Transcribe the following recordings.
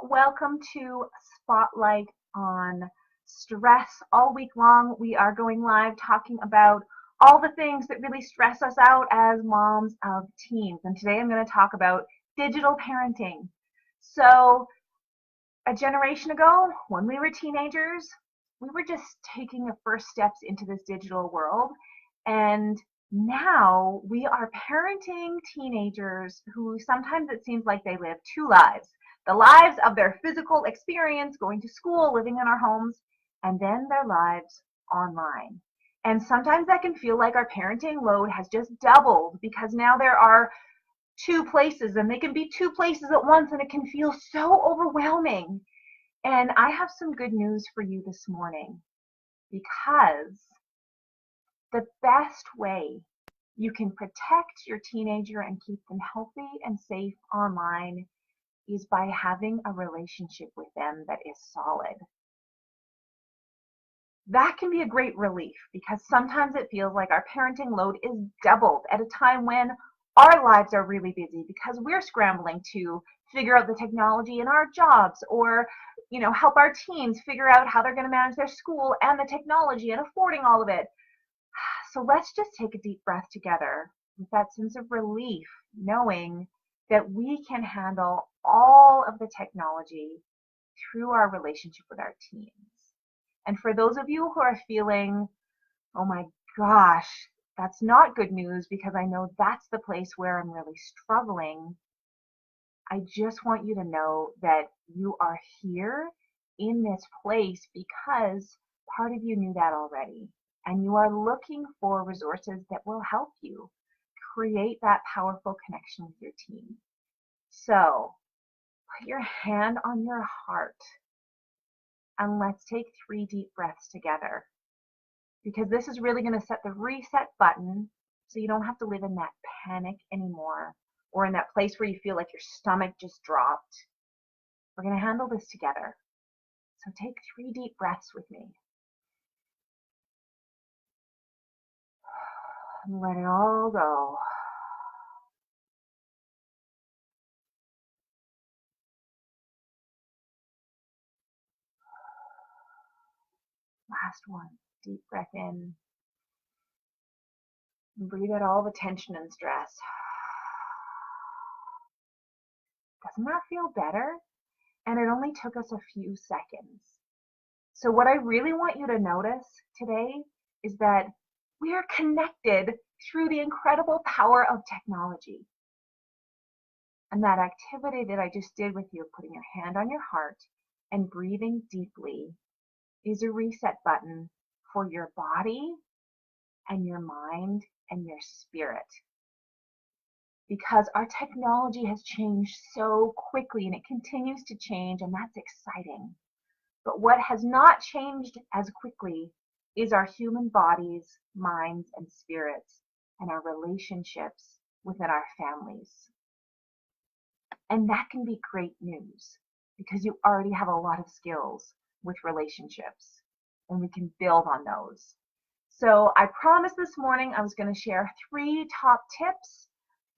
Welcome to Spotlight on Stress. All week long, we are going live talking about all the things that really stress us out as moms of teens. And today I'm going to talk about digital parenting. So, a generation ago, when we were teenagers, we were just taking the first steps into this digital world. And now we are parenting teenagers who sometimes it seems like they live two lives: the lives of their physical experience, going to school, living in our homes, and then their lives online. And sometimes that can feel like our parenting load has just doubled because now there are two places and they can be two places at once and it can feel so overwhelming. And I have some good news for you this morning because the best way you can protect your teenager and keep them healthy and safe online is by having a relationship with them that is solid. That can be a great relief because sometimes it feels like our parenting load is doubled at a time when our lives are really busy because we're scrambling to figure out the technology in our jobs, or help our teens figure out how they're going to manage their school and the technology and affording all of it. So let's just take a deep breath together with that sense of relief, knowing that we can handle all of the technology through our relationship with our teens. And for those of you who are feeling, oh my gosh, that's not good news because I know that's the place where I'm really struggling, I just want you to know that you are here in this place because part of you knew that already. And you are looking for resources that will help you create that powerful connection with your team. So put your hand on your heart and let's take 3 deep breaths together, because this is really going to set the reset button so you don't have to live in that panic anymore or in that place where you feel like your stomach just dropped. We're going to handle this together. So take 3 deep breaths with me. And let it all go. Last one. Deep breath in. And breathe out all the tension and stress. Doesn't that feel better? And it only took us a few seconds. So what I really want you to notice today is that we are connected through the incredible power of technology. And that activity that I just did with you, putting your hand on your heart and breathing deeply, is a reset button for your body and your mind and your spirit. Because our technology has changed so quickly and it continues to change, and that's exciting. But what has not changed as quickly is our human bodies, minds, and spirits, and our relationships within our families. And that can be great news because you already have a lot of skills with relationships and we can build on those. So I promised this morning I was going to share 3 top tips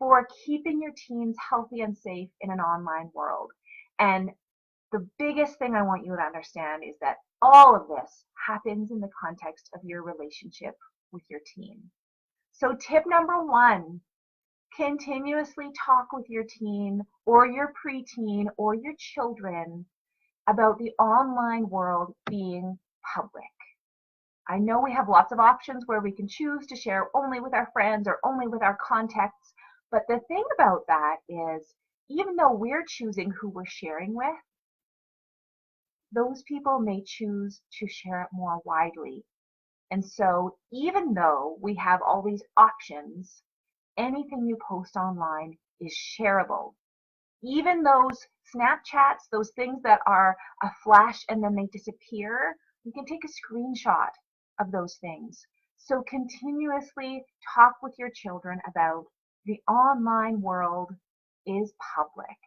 for keeping your teens healthy and safe in an online world. And the biggest thing I want you to understand is that all of this happens in the context of your relationship with your teen. So tip number 1, continuously talk with your teen or your preteen or your children about the online world being public. I know we have lots of options where we can choose to share only with our friends or only with our contacts, but the thing about that is, even though we're choosing who we're sharing with, those people may choose to share it more widely. And so even though we have all these options, anything you post online is shareable. Even those Snapchats, those things that are a flash and then they disappear, you can take a screenshot of those things. So continuously talk with your children about the online world is public.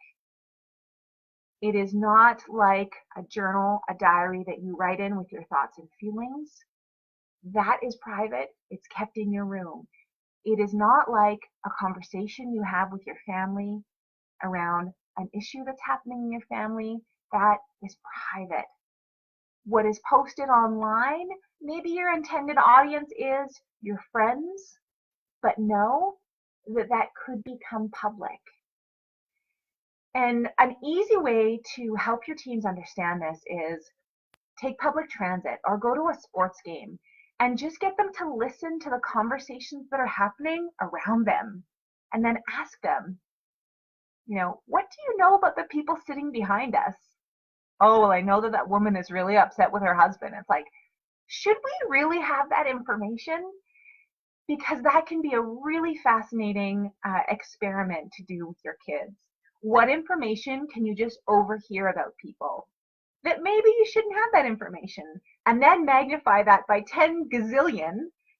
It is not like a journal, a diary that you write in with your thoughts and feelings. That is private. It's kept in your room. It is not like a conversation you have with your family around an issue that's happening in your family. that is private. What is posted online, maybe your intended audience is your friends, but know that that could become public. And an easy way to help your teens understand this is take public transit or go to a sports game and just get them to listen to the conversations that are happening around them. And then ask them, what do you know about the people sitting behind us? Oh, well, I know that that woman is really upset with her husband. It's like, should we really have that information? Because that can be a really fascinating experiment to do with your kids. What information can you just overhear about people that maybe you shouldn't have that information, and then magnify that by 10 gazillion?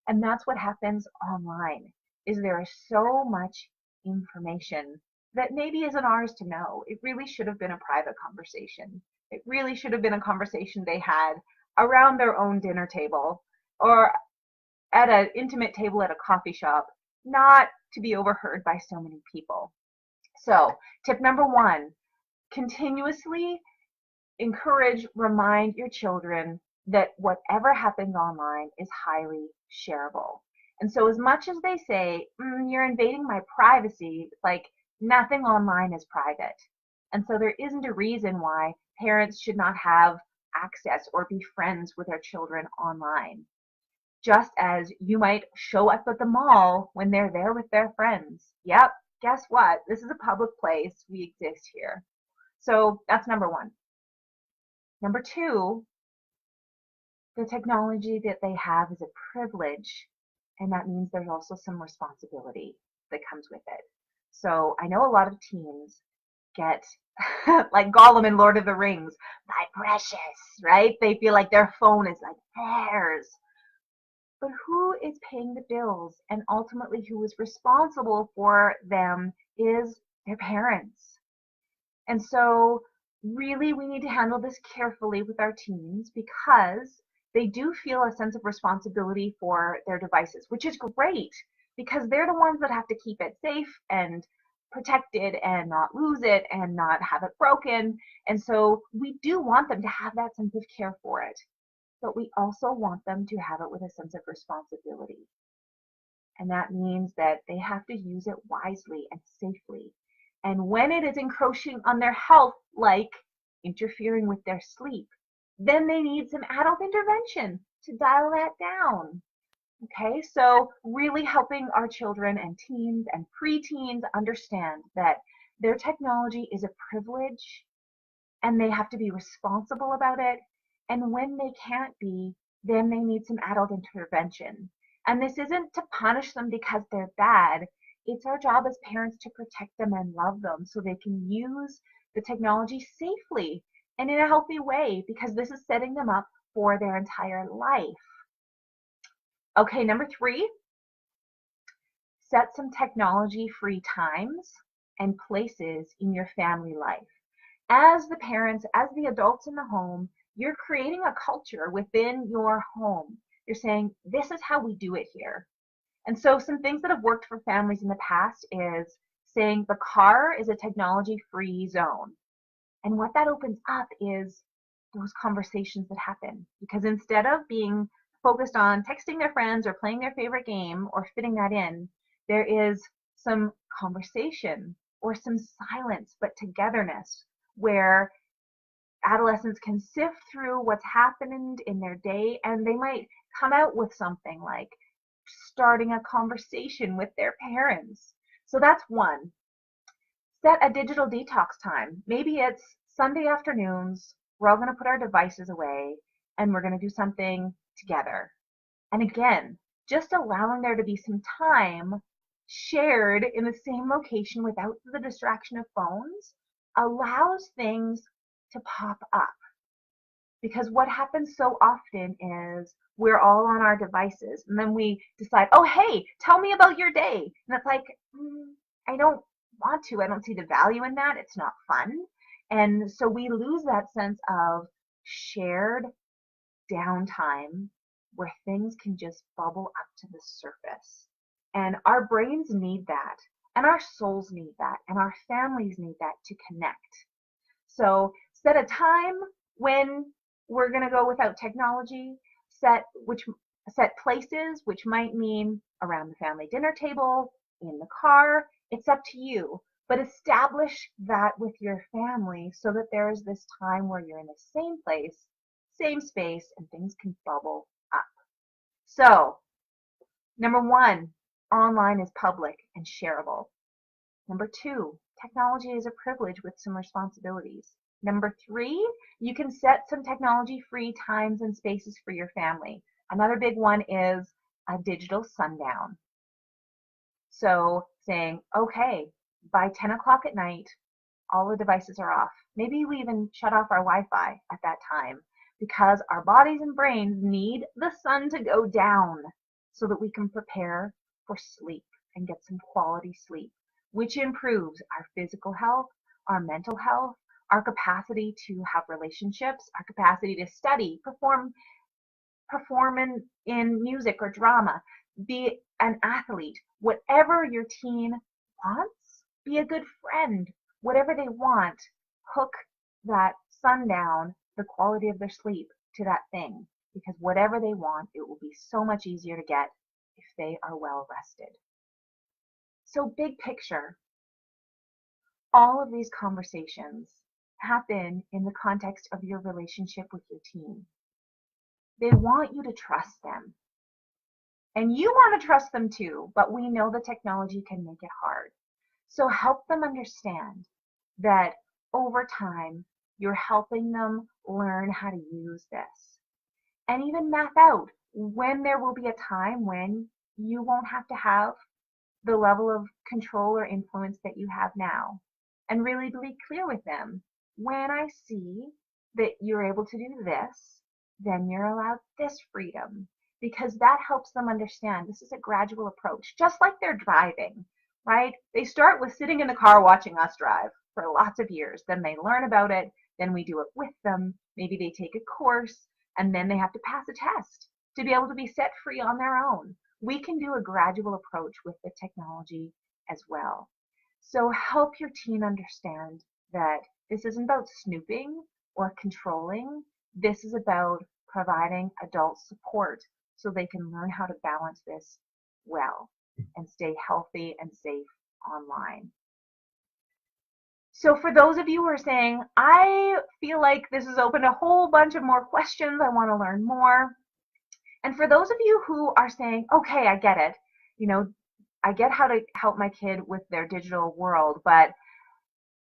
And that's what happens online, is there is so much information that maybe isn't ours to know. It really should have been a private conversation. It really should have been a conversation they had around their own dinner table or at an intimate table at a coffee shop, not to be overheard by so many people. So, tip number 1, continuously remind your children that whatever happens online is highly shareable. And so as much as they say, you're invading my privacy, it's like nothing online is private. And so there isn't a reason why parents should not have access or be friends with their children online. Just as you might show up at the mall when they're there with their friends. Yep, guess what? This is a public place. We exist here. So that's number 1. Number 2, the technology that they have is a privilege, and that means there's also some responsibility that comes with it. So I know a lot of teens get like Gollum in Lord of the Rings, my precious, right? They feel like their phone is like theirs. But who is paying the bills, and ultimately who is responsible for them is their parents. And so really we need to handle this carefully with our teens, because they do feel a sense of responsibility for their devices, which is great because they're the ones that have to keep it safe and protected and not lose it and not have it broken. And so we do want them to have that sense of care for it, but we also want them to have it with a sense of responsibility. And that means that they have to use it wisely and safely. And when it is encroaching on their health, like interfering with their sleep, then they need some adult intervention to dial that down. Okay, so really helping our children and teens and preteens understand that their technology is a privilege and they have to be responsible about it. And when they can't be, then they need some adult intervention. And this isn't to punish them because they're bad. It's our job as parents to protect them and love them so they can use the technology safely and in a healthy way, because this is setting them up for their entire life. Okay, number 3, set some technology-free times and places in your family life. As the parents, as the adults in the home, you're creating a culture within your home. You're saying, this is how we do it here. And so some things that have worked for families in the past is saying the car is a technology-free zone. And what that opens up is those conversations that happen. Because instead of being focused on texting their friends or playing their favorite game or fitting that in, there is some conversation or some silence but togetherness, where adolescents can sift through what's happened in their day, and they might come out with something like starting a conversation with their parents. So that's 1. Set a digital detox time. Maybe it's Sunday afternoons, we're all going to put our devices away and we're going to do something together. And again, just allowing there to be some time shared in the same location without the distraction of phones allows things to pop up. Because what happens so often is we're all on our devices and then we decide, oh, hey, tell me about your day. And it's like, I don't want to. I don't see the value in that. It's not fun. And so we lose that sense of shared downtime where things can just bubble up to the surface. And our brains need that, and our souls need that, and our families need that to connect. So Set a time when we're going to go without technology. Set places, which might mean around the family dinner table, in the car. It's up to you. But establish that with your family so that there is this time where you're in the same place, same space, and things can bubble up. So, number one, online is public and shareable. Number two, technology is a privilege with some responsibilities. Number three, you can set some technology-free times and spaces for your family. Another big one is a digital sundown. So saying, okay, by 10 o'clock at night, all the devices are off. Maybe we even shut off our Wi-Fi at that time because our bodies and brains need the sun to go down so that we can prepare for sleep and get some quality sleep, which improves our physical health, our mental health, our capacity to have relationships, our capacity to study, perform in music or drama, be an athlete, whatever your teen wants, be a good friend, whatever they want, hook that sundown, the quality of their sleep, to that thing. Because whatever they want, it will be so much easier to get if they are well rested. So big picture, all of these conversations happen in the context of your relationship with your teen. They want you to trust them. And you want to trust them too, but we know the technology can make it hard. So help them understand that over time, you're helping them learn how to use this. And even map out when there will be a time when you won't have to have the level of control or influence that you have now. And really be clear with them. When I see that you're able to do this, then you're allowed this freedom, because that helps them understand this is a gradual approach, just like they're driving, right? They start with sitting in the car watching us drive for lots of years. Then they learn about it. Then we do it with them. Maybe they take a course and then they have to pass a test to be able to be set free on their own. We can do a gradual approach with the technology as well. So help your teen understand that this isn't about snooping or controlling. This is about providing adult support so they can learn how to balance this well and stay healthy and safe online. So for those of you who are saying, I feel like this has opened a whole bunch of more questions, I want to learn more. And for those of you who are saying, okay, I get it, I get how to help my kid with their digital world, but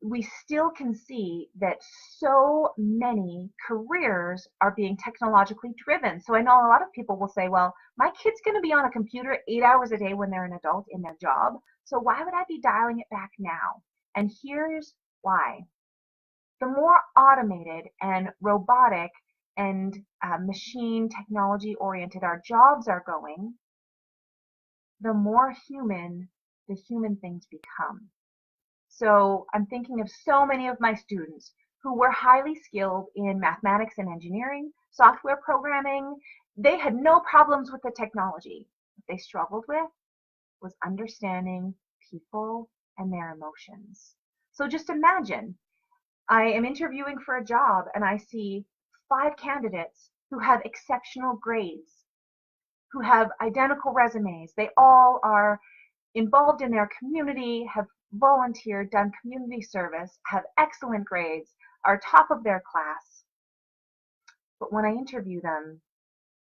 we still can see that so many careers are being technologically driven. So I know a lot of people will say, well, my kid's going to be on a computer 8 hours a day when they're an adult in their job. So why would I be dialing it back now? And here's why. The more automated and robotic and machine technology oriented our jobs are going, the more human the human things become. So I'm thinking of so many of my students who were highly skilled in mathematics and engineering, software programming. They had no problems with the technology. What they struggled with was understanding people and their emotions. So just imagine, I am interviewing for a job and I see 5 candidates who have exceptional grades, who have identical resumes. They all are involved in their community, have volunteered, done community service, have excellent grades, are top of their class. But when I interview them,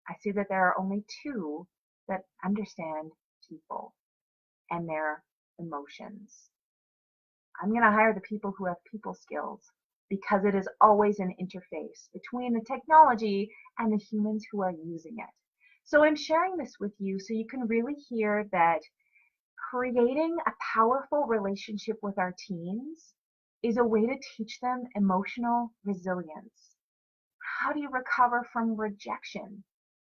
I see that there are only 2 that understand people and their emotions. I'm going to hire the people who have people skills because it is always an interface between the technology and the humans who are using it. So I'm sharing this with you so you can really hear that creating a powerful relationship with our teens is a way to teach them emotional resilience. How do you recover from rejection?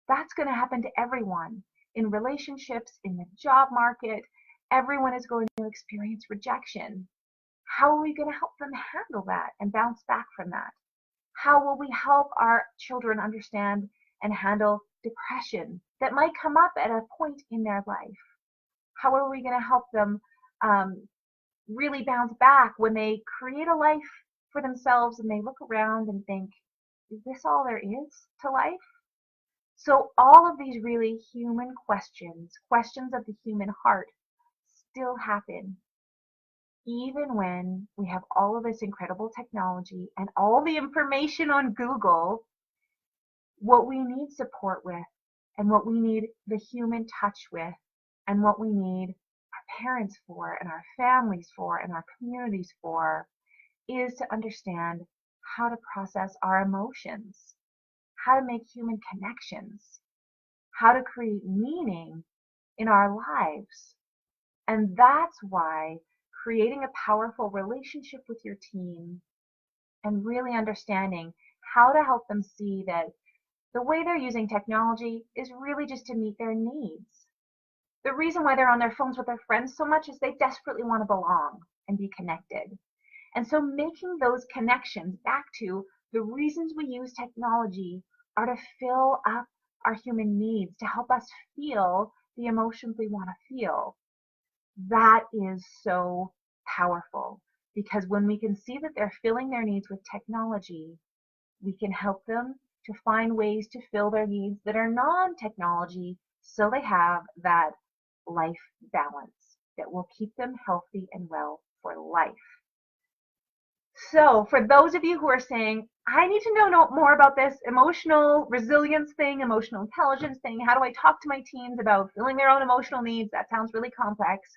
That's going to happen to everyone. In relationships, in the job market, everyone is going to experience rejection. How are we going to help them handle that and bounce back from that? How will we help our children understand and handle depression that might come up at a point in their life? How are we going to help them really bounce back when they create a life for themselves and they look around and think, is this all there is to life? So all of these really human questions, questions of the human heart, still happen even when we have all of this incredible technology and all the information on Google. What we need support with and what we need the human touch with and what we need our parents for and our families for and our communities for is to understand how to process our emotions, how to make human connections, how to create meaning in our lives. And that's why creating a powerful relationship with your team and really understanding how to help them see that the way they're using technology is really just to meet their needs. The reason why they're on their phones with their friends so much is they desperately want to belong and be connected. And so making those connections back to the reasons we use technology are to fill up our human needs, to help us feel the emotions we want to feel. That is so powerful because when we can see that they're filling their needs with technology, we can help them to find ways to fill their needs that are non-technology so they have that life balance that will keep them healthy and well for life. So for those of you who are saying, I need to know more about this emotional resilience thing, emotional intelligence thing, how do I talk to my teens about filling their own emotional needs? That sounds really complex.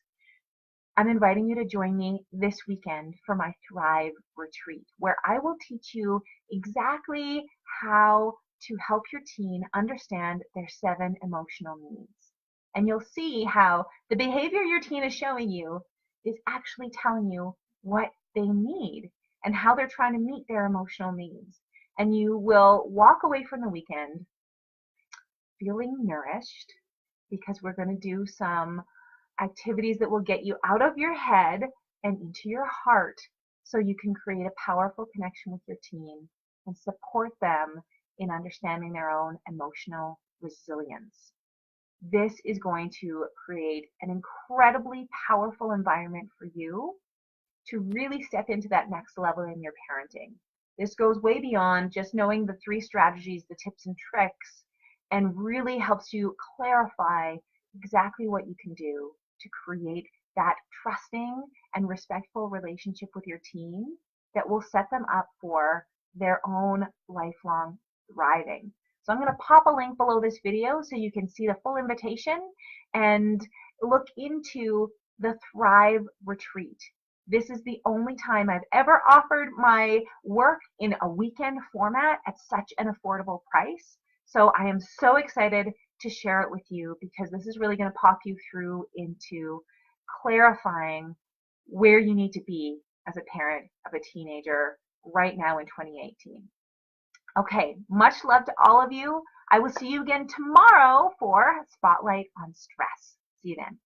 I'm inviting you to join me this weekend for my Thrive Retreat, where I will teach you exactly how to help your teen understand their 7 emotional needs. And you'll see how the behavior your teen is showing you is actually telling you what they need and how they're trying to meet their emotional needs. And you will walk away from the weekend feeling nourished because we're going to do some activities that will get you out of your head and into your heart so you can create a powerful connection with your teen and support them in understanding their own emotional resilience. This is going to create an incredibly powerful environment for you to really step into that next level in your parenting. This goes way beyond just knowing the 3 strategies, the tips and tricks, and really helps you clarify exactly what you can do to create that trusting and respectful relationship with your teen that will set them up for their own lifelong thriving. So I'm going to pop a link below this video so you can see the full invitation and look into the Thrive Retreat. This is the only time I've ever offered my work in a weekend format at such an affordable price. So I am so excited to share it with you because this is really going to pop you through into clarifying where you need to be as a parent of a teenager right now in 2018. Okay, much love to all of you. I will see you again tomorrow for Spotlight on Stress. See you then.